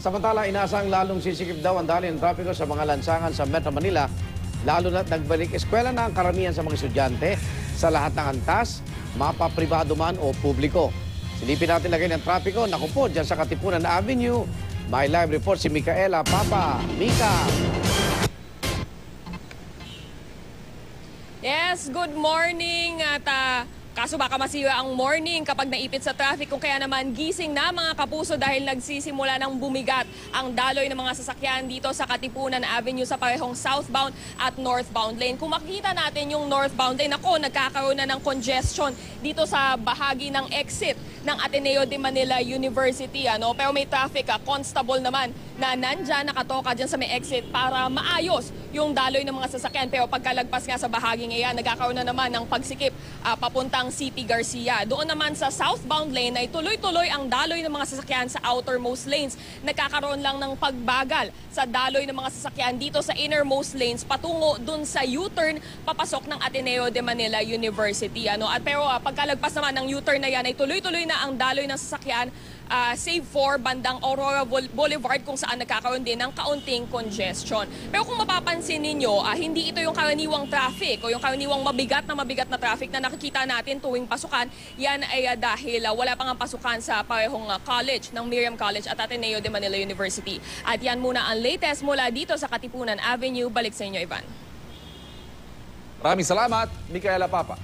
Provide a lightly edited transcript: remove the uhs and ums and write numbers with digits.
Samantala, inaasang lalong sisikip daw ang daloy ng trapiko sa mga lansangan sa Metro Manila, lalo na't nagbalik eskwela na ang karamihan sa mga estudyante sa lahat ng antas, mapapribado man o publiko. Silipin natin lagay ng trapiko, naku po, dyan sa Katipunan Avenue. May live report si Micaela Papa. Mika! Yes, good morning at kaso baka masiwa ang morning kapag naipit sa traffic, kung kaya naman gising na mga kapuso dahil nagsisimula ng bumigat ang daloy ng mga sasakyan dito sa Katipunan Avenue sa parehong southbound at northbound lane. Kung makikita natin yung northbound lane, ako nagkakaroon na ng congestion dito sa bahagi ng exit ng Ateneo de Manila University. Pero may traffic, constable naman na nandyan, nakatoka dyan sa may exit para maayos yung daloy ng mga sasakyan. Pero pagkalagpas nga sa bahagi ngayon, nagkakaroon na naman ng pagsikip papuntang CP Garcia. Doon naman sa southbound lane ay tuloy-tuloy ang daloy ng mga sasakyan sa outermost lanes. Nagkakaroon lang ng pagbagal sa daloy ng mga sasakyan dito sa innermost lanes patungo dun sa U-turn papasok ng Ateneo de Manila University. Pero pagkalagpas naman ng U-turn na yan ay tuloy-tuloy na ang daloy ng sasakyan save for bandang Aurora Boulevard kung saan nagkakaroon din ng kaunting congestion. Pero kung mapapansin ninyo, hindi ito yung karaniwang traffic o yung karaniwang mabigat na traffic na nakikita natin tuwing pasukan. Yan ay dahil wala pang pasukan sa parehong college ng Miriam College at Ateneo de Manila University. At yan muna ang latest mula dito sa Katipunan Avenue. Balik sa inyo, Ivan. Maraming salamat, Micaela Papa.